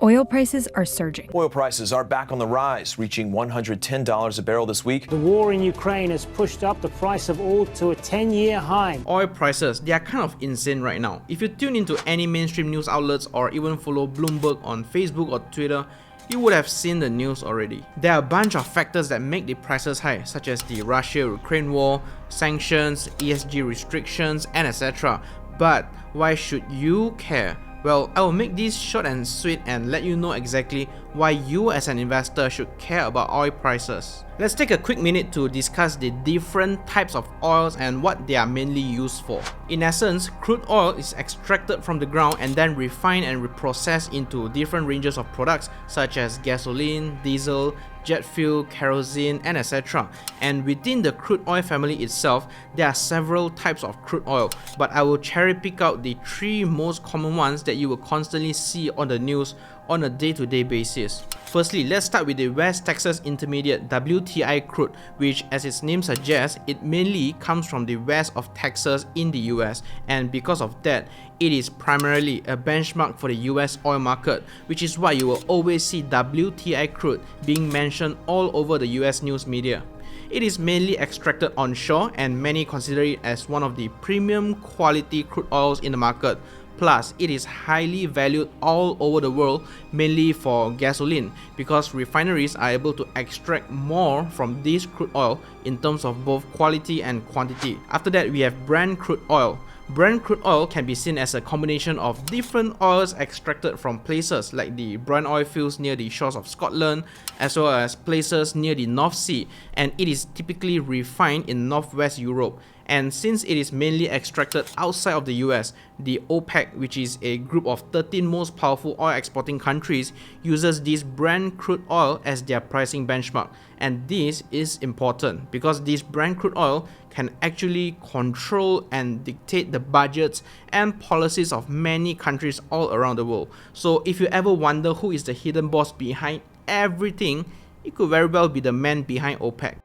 Oil prices are surging. Oil prices are back on the rise, reaching $110 a barrel this week. The war in Ukraine has pushed up the price of oil to a 10-year high. Oil prices, they are kind of insane right now. If you tune into any mainstream news outlets or even follow Bloomberg on Facebook or Twitter, you would have seen the news already. There are a bunch of factors that make the prices high, such as the Russia-Ukraine war, sanctions, ESG restrictions, and etc. But why should you care? Well, I will make this short and sweet and let you know exactly why you as an investor should care about oil prices. Let's take a quick minute to discuss the different types of oils and what they are mainly used for. In essence, crude oil is extracted from the ground and then refined and reprocessed into different ranges of products such as gasoline, diesel, jet fuel, kerosene, and etc. And within the crude oil family itself, there are several types of crude oil, but I will cherry pick out the 3 most common ones that you will constantly see on the news on a day-to-day basis. Firstly, let's start with the West Texas Intermediate WTI crude, which, as its name suggests, it mainly comes from the west of Texas in the US, and because of that, it is primarily a benchmark for the US oil market, which is why you will always see WTI crude being mentioned all over the US news media. It is mainly extracted onshore, and many consider it as one of the premium quality crude oils in the market. Plus, it is highly valued all over the world, mainly for gasoline, because refineries are able to extract more from this crude oil in terms of both quality and quantity. After that, we have Brent crude oil. Brent crude oil can be seen as a combination of different oils extracted from places like the Brent oil fields near the shores of Scotland, as well as places near the North Sea, and it is typically refined in Northwest Europe. And since it is mainly extracted outside of the US, the OPEC, which is a group of 13 most powerful oil exporting countries, uses this Brent crude oil as their pricing benchmark. And this is important because this Brent crude oil can actually control and dictate the budgets and policies of many countries all around the world. So if you ever wonder who is the hidden boss behind everything, it could very well be the man behind OPEC.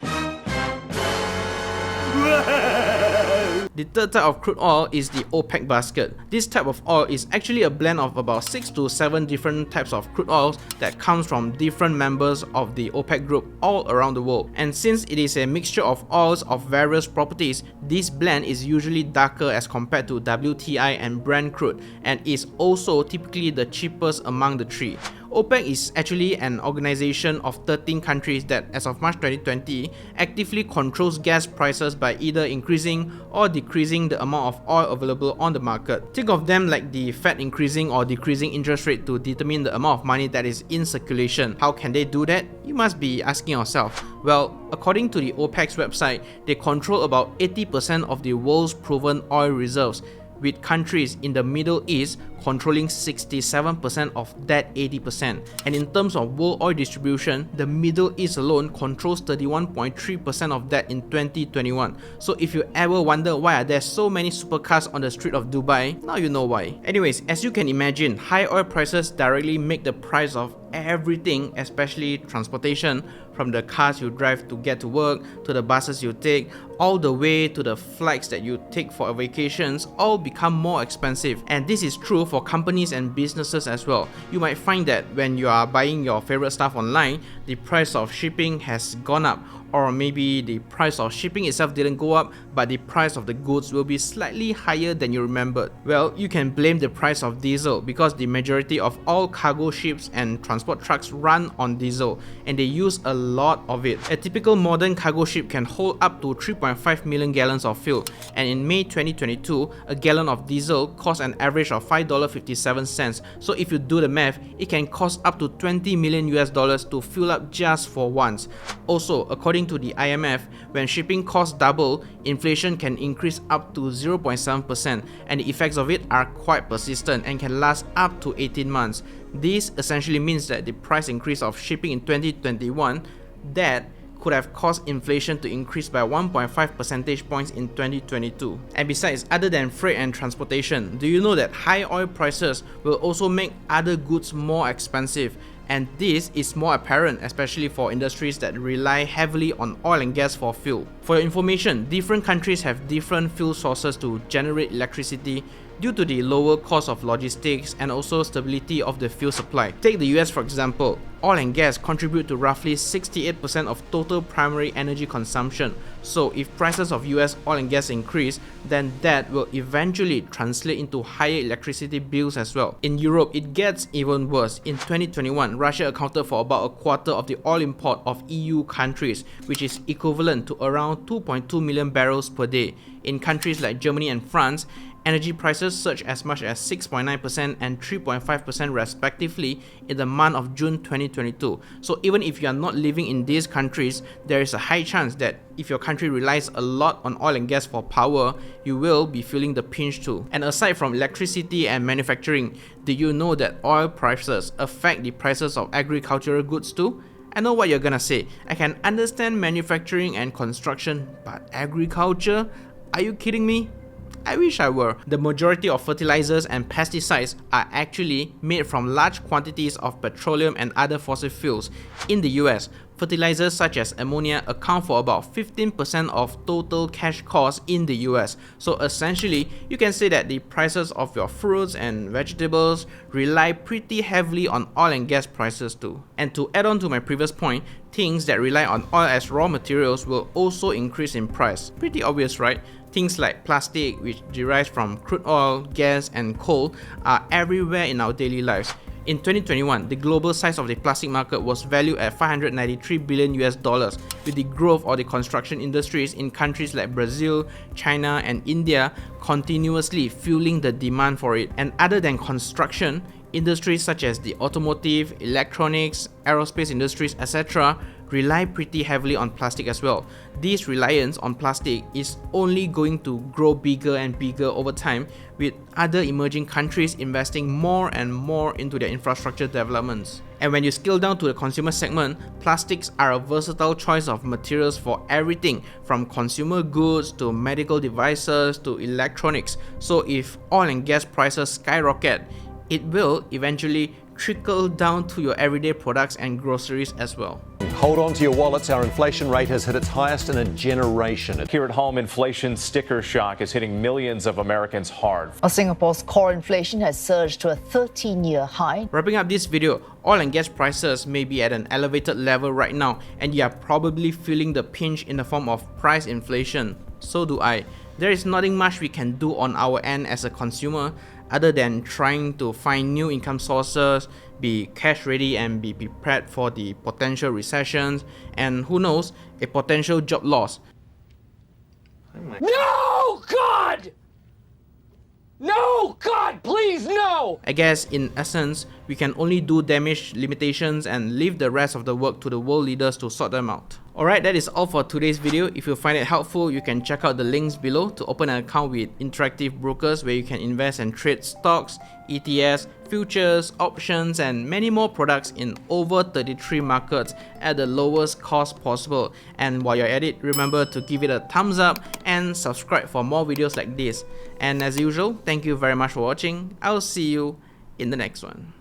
The third type of crude oil is the OPEC basket. This type of oil is actually a blend of about 6 to 7 different types of crude oils that comes from different members of the OPEC group all around the world. And since it is a mixture of oils of various properties, this blend is usually darker as compared to WTI and Brent crude, and is also typically the cheapest among the 3. OPEC is actually an organization of 13 countries that, as of March 2020, actively controls gas prices by either increasing or decreasing the amount of oil available on the market. Think of them like the Fed increasing or decreasing interest rate to determine the amount of money that is in circulation. How can they do that? You must be asking yourself. Well, according to the OPEC's website, they control about 80% of the world's proven oil reserves, with countries in the Middle East controlling 67% of that 80%. And in terms of world oil distribution, the Middle East alone controls 31.3% of that in 2021. So if you ever wonder why are there so many supercars on the street of Dubai, now you know why. Anyways, as you can imagine, high oil prices directly make the price of everything, especially transportation, from the cars you drive to get to work, to the buses you take, all the way to the flights that you take for vacations, all become more expensive. And this is true for companies and businesses as well. You might find that when you are buying your favorite stuff online, the price of shipping has gone up, or maybe the price of shipping itself didn't go up, but the price of the goods will be slightly higher than you remembered. Well, you can blame the price of diesel because the majority of all cargo ships and transport trucks run on diesel, and they use a lot of it. A typical modern cargo ship can hold up to 3.5 million gallons of fuel, and in May 2022, a gallon of diesel cost an average of $5.57. So if you do the math, it can cost up to $20 million to fill up just for once. Also, according to the IMF, when shipping costs double, inflation can increase up to 0.7%, and the effects of it are quite persistent and can last up to 18 months. This essentially means that the price increase of shipping in 2021 that could have caused inflation to increase by 1.5 percentage points in 2022. And besides, other than freight and transportation, do you know that high oil prices will also make other goods more expensive? And this is more apparent especially for industries that rely heavily on oil and gas for fuel. For your information, different countries have different fuel sources to generate electricity, due to the lower cost of logistics and also stability of the fuel supply. Take the US for example. Oil and gas contribute to roughly 68% of total primary energy consumption. So if prices of US oil and gas increase, then that will eventually translate into higher electricity bills as well. In Europe, it gets even worse. In 2021, Russia accounted for about a quarter of the oil import of EU countries, which is equivalent to around 2.2 million barrels per day. In countries like Germany and France, energy prices surged as much as 6.9% and 3.5% respectively in the month of June 2022. So even if you are not living in these countries, there is a high chance that if your country relies a lot on oil and gas for power, you will be feeling the pinch too. And aside from electricity and manufacturing, do you know that oil prices affect the prices of agricultural goods too? I know what you're gonna say. I can understand manufacturing and construction, but agriculture? Are you kidding me? I wish I were. The majority of fertilizers and pesticides are actually made from large quantities of petroleum and other fossil fuels. In the US, fertilizers such as ammonia account for about 15% of total cash costs in the US. So essentially, you can say that the prices of your fruits and vegetables rely pretty heavily on oil and gas prices too. And to add on to my previous point, things that rely on oil as raw materials will also increase in price. Pretty obvious, right? Things like plastic, which derives from crude oil, gas, and coal, are everywhere in our daily lives. In 2021, the global size of the plastic market was valued at $593 billion US, with the growth of the construction industries in countries like Brazil, China, and India continuously fueling the demand for it. And other than construction, industries such as the automotive, electronics, aerospace industries, etc. rely pretty heavily on plastic as well. This reliance on plastic is only going to grow bigger and bigger over time, with other emerging countries investing more and more into their infrastructure developments. And when you scale down to the consumer segment, plastics are a versatile choice of materials for everything from consumer goods to medical devices to electronics. So if oil and gas prices skyrocket, it will eventually trickle down to your everyday products and groceries as well. Hold on to your wallets. Our inflation rate has hit its highest in a generation. Here at home, inflation sticker shock is hitting millions of Americans hard. Singapore's core inflation has surged to a 13-year high. Wrapping up this video, oil and gas prices may be at an elevated level right now, and you are probably feeling the pinch in the form of price inflation. So do I. There is nothing much we can do on our end as a consumer other than trying to find new income sources, be cash ready and be prepared for the potential recessions, and who knows, a potential job loss. No, God! No, God, please, no! I guess in essence, we can only do damage limitations and leave the rest of the work to the world leaders to sort them out. Alright, that is all for today's video. If you find it helpful, you can check out the links below to open an account with Interactive Brokers where you can invest and trade stocks, ETFs, futures, options, and many more products in over 33 markets at the lowest cost possible. And while you're at it, remember to give it a thumbs up and subscribe for more videos like this. And as usual, thank you very much for watching. I'll see you in the next one.